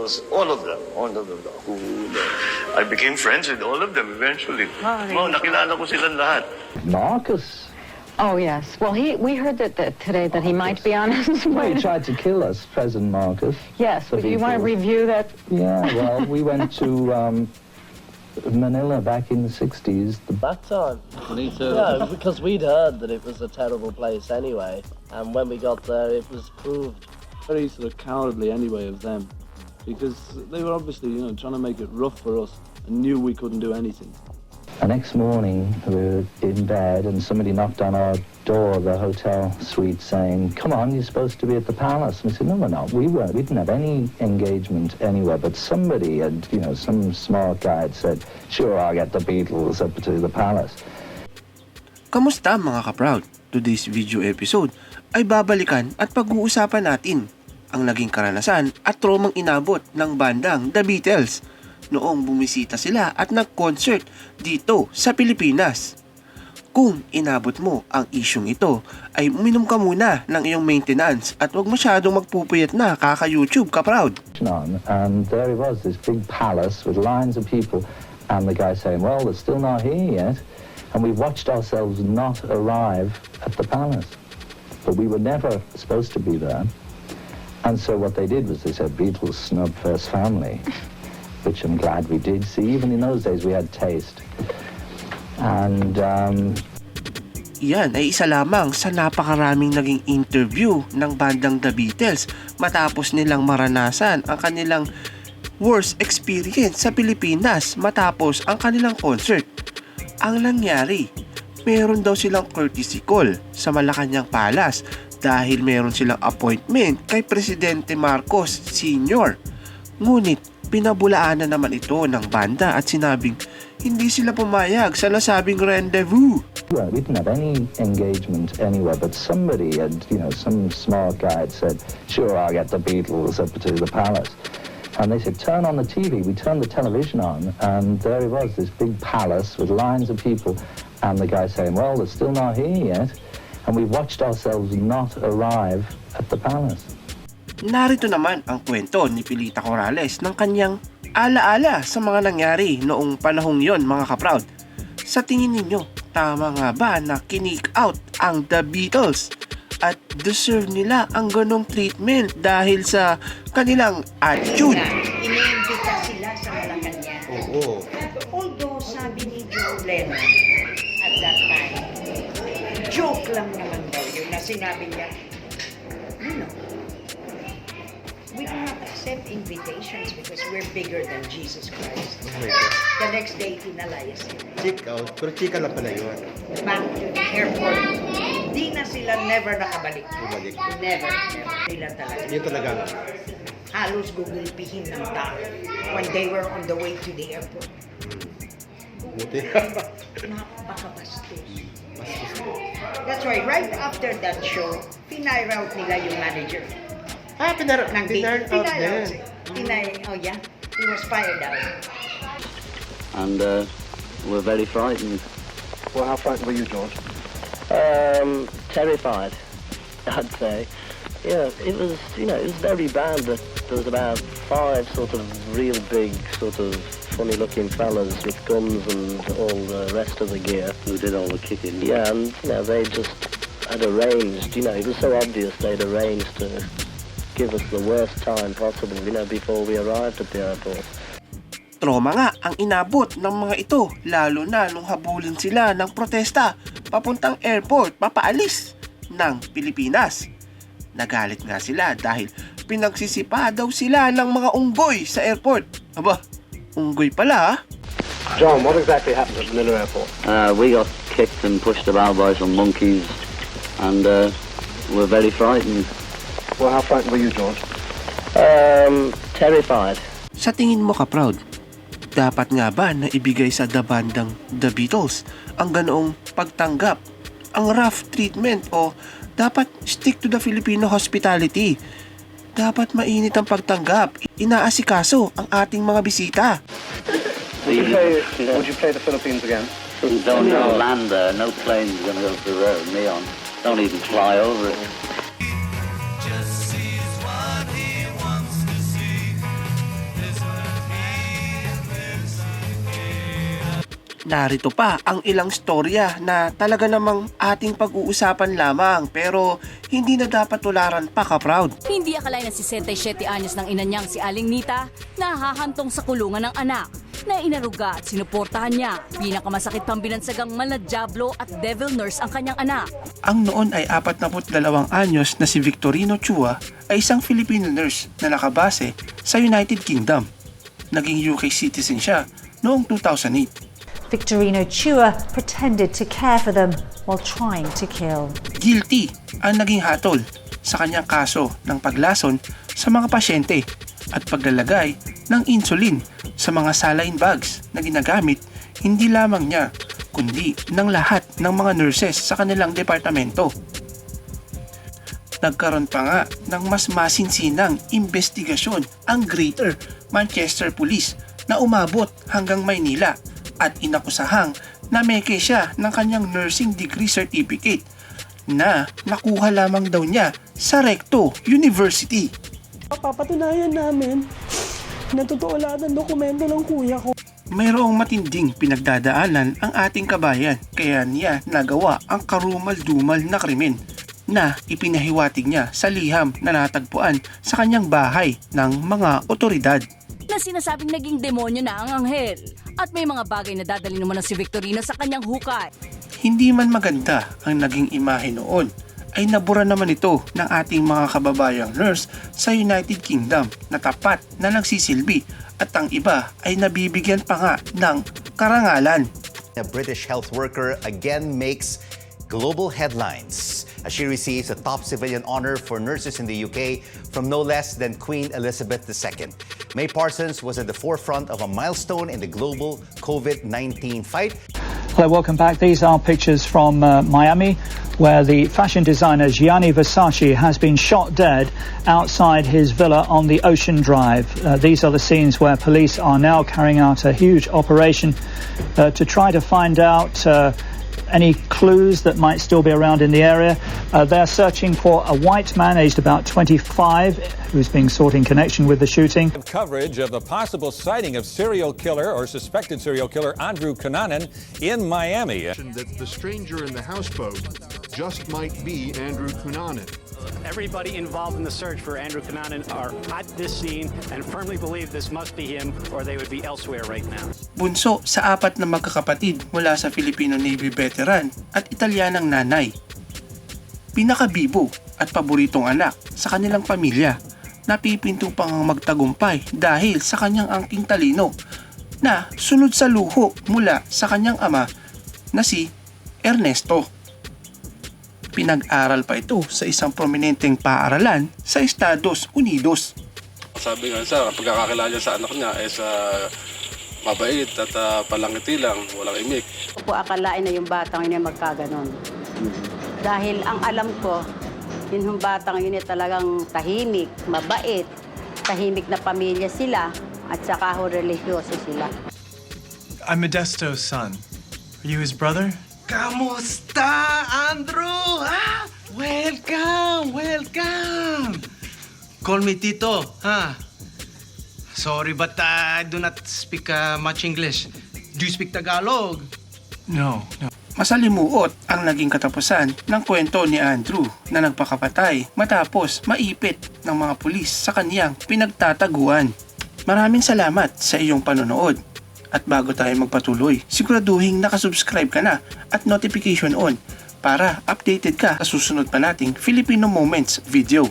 Beatles, all of them, who, I became friends with all of them eventually. Nakilala ko silang lahat. Marcus. Oh, yes. Well, we heard that today that he might be on his Well, way. he tried to kill us, President Marcus. Yes, but you want to review that? Yeah, well, we went to Manila back in the 60s. That time? Yeah, because we'd heard that it was a terrible place anyway. And when we got there, it was proved very sort of cowardly anyway of them. Because they were obviously, trying to make it rough for us and knew we couldn't do anything. The next morning, we were in bed and somebody knocked on our door of the hotel suite saying, "Come on, you're supposed to be at the palace." And we said, "No, we're not. We weren't. We didn't have any engagement anywhere." But somebody had, some smart guy had said, "Sure, I'll get the Beatles up to the palace." Kamusta mga kaProud? Today's video episode ay babalikan at pag-uusapan natin ang naging karanasan at traumang inabot ng bandang The Beatles noong bumisita sila at nag-concert dito sa Pilipinas. Kung inabot mo ang isyong ito, ay uminom ka muna ng iyong maintenance at huwag masyadong magpupuyat na kaka-YouTube kaProud. And there it was, this big palace with lines of people, and the guy saying, "Well, they're still not here yet." And we watched ourselves not arrive at the palace. But we were never supposed to be there. And so what they did was they said, "Beatles snub first family." Which I'm glad we did. See, even in those days we had taste. And Yan ay isa lamang sa napakaraming naging interview ng bandang The Beatles matapos nilang maranasan ang kanilang worst experience sa Pilipinas matapos ang kanilang concert. Ang nangyari, meron daw silang courtesy call sa Malacanang Palace dahil meron silang appointment kay Presidente Marcos Sr. Ngunit pinabulaan na naman ito ng banda at sinabing hindi sila pumayag sa nasabing rendezvous. well, we didn't have any engagement anywhere, but somebody had, some smart guy had said, "Sure, I'll get the Beatles up to the palace." And they said, "Turn on the TV." We turned the television on, and there it was, this big palace with lines of people, and the guy saying, "Well, they're still not here yet." And we watched ourselves not arrive at the palace. Narito naman ang kwento ni Pilita Corrales ng kanyang alaala sa mga nangyari noong panahong yon mga kaProud. Sa tingin ninyo, tama nga ba na kinik out ang The Beatles at deserve nila ang ganong treatment dahil sa kanilang attitude? Iniimbita sila sa Malacanang. Oo. Although sabi ni John Lennon at that time, joke lang naman daw yun na sinabi niya, we do not accept invitations because we're bigger than Jesus Christ. Oh my God. The next day, pinalayas sila. Check out. Pero chika lang pala yun. Back to the airport. Di na sila never nakabalik. Bumalik. Never. Sila talaga. Yun talaga. Halos gugulpihin ng tao when they were on the way to the airport. Buti. Napakabastos. That's why right after that show, pinire out nila yung manager. Pinare out din. Oh yeah? He was fired out. and we're very frightened. Well, how frightened were you, George? Terrified, I'd say. Yeah, it was very bad that there was about 5 sort of real big, sort of funny-looking fellas with guns and all the rest of the gear. Who did all the kicking. Yeah, and they just had arranged, it was so obvious they'd arranged to give us the worst time possible, before we arrived at the airport. Trauma nga ang inabot ng mga ito, lalo na nung habulin sila ng protesta papuntang airport papaalis ng Pilipinas. Nagalit nga sila dahil pinagsisipa daw sila ng mga unggoy sa airport. Aba, unggoy pala. John, what exactly happened at Manila Airport? We got kicked and pushed about by some monkeys, and we're very frightened. Well, how frightened were you, George? Terrified. Sa tingin mo kaProud, dapat nga ba na ibigay sa bandang The Beatles ang ganoong pagtanggap, ang rough treatment, o dapat stick to the Filipino hospitality? Dapat mainit ang pagtanggap, inaasikaso ang ating mga bisita. Would you play the Philippines again? Don't land there, no plane's gonna go through there with me on. Don't even fly over it. Narito pa ang ilang storya na talaga namang ating pag-uusapan lamang pero hindi na dapat tularan pa kaProud. Hindi akalain na 67 anyos ng ina niyang si Aling Nita na hahantong sa kulungan ng anak na inaruga at sinuportahan niya. Pinakamasakit pang binansagang malnadyablo at devil nurse ang kanyang anak. Ang noon ay 42 anyos na si Victorino Chua ay isang Filipino nurse na nakabase sa United Kingdom. Naging UK citizen siya noong 2008. Victorino Chua pretended to care for them while trying to kill. Guilty ang naging hatol sa kanyang kaso ng paglason sa mga pasyente at paglalagay ng insulin sa mga saline bags na ginagamit hindi lamang niya kundi ng lahat ng mga nurses sa kanilang departamento. Nagkaroon pa nga ng mas masinsinang investigasyon ang Greater Manchester Police na umabot hanggang Maynila at inakusahang na meke siya ng kanyang nursing degree certificate na nakuha lamang daw niya sa Recto University. Papatunayan namin na totoo lahat ng dokumento ng kuya ko. Mayroong matinding pinagdadaanan ang ating kabayan kaya niya nagawa ang karumal-dumal na krimen na ipinahiwatig niya sa liham na natagpuan sa kanyang bahay ng mga otoridad. Na sinasabing naging demonyo na ang anghel at may mga bagay na dadali naman na si Victorino sa kanyang hukay. Hindi man maganda ang naging imahe noon ay nabura naman ito ng ating mga kababayang nurse sa United Kingdom na tapat na nagsisilbi at ang iba ay nabibigyan pa nga ng karangalan. A British health worker again makes global headlines as she receives a top civilian honor for nurses in the UK from no less than Queen Elizabeth II. May Parsons was at the forefront of a milestone in the global COVID-19 fight. Hello, welcome back. These are pictures from Miami, where the fashion designer Gianni Versace has been shot dead outside his villa on the Ocean Drive. These are the scenes where police are now carrying out a huge operation to try to find out any clues that might still be around in the area. They're searching for a white man aged about 25 who's being sought in connection with the shooting. Coverage of the possible sighting of serial killer or suspected serial killer Andrew Cunanan in Miami. That the stranger in the houseboat just might be Andrew Cunanan. Everybody involved in the search for Andrew Cunanan are at this scene and firmly believe this must be him or they would be elsewhere right now. Bunso sa 4 na magkakapatid mula sa Filipino Navy veteran at Italianang nanay. Pinakabibo at paboritong anak sa kanilang pamilya. Napipinto pang magtagumpay dahil sa kanyang angking talino na sunod sa luho mula sa kanyang ama na si Ernesto. Pinag-aral pa ito sa isang prominenteng paaralan sa Estados Unidos. Sabi nga sa pagkakakilala sa anak niya ay sa mabait at palangiti lang, walang imik. Po akalain na yung batang yun ay magkaganon. Dahil ang alam ko, yung batang yun ay talagang tahimik, mabait, tahimik na pamilya sila at saka ho religyoso sila. I'm Modesto's son. Are you his brother? Kamusta, Andrew? Ha? Welcome, welcome. Call me Tito, ha? Sorry, but I do not speak much English. Do you speak Tagalog? No. Masalimuot ang naging katapusan ng kwento ni Andrew na nagpakapatay matapos maipit ng mga pulis sa kaniyang pinagtataguan. Maraming salamat sa iyong panonood. At bago tayo magpatuloy, siguraduhin nakasubscribe ka na at notification on para updated ka sa susunod pa nating Filipino Moments video.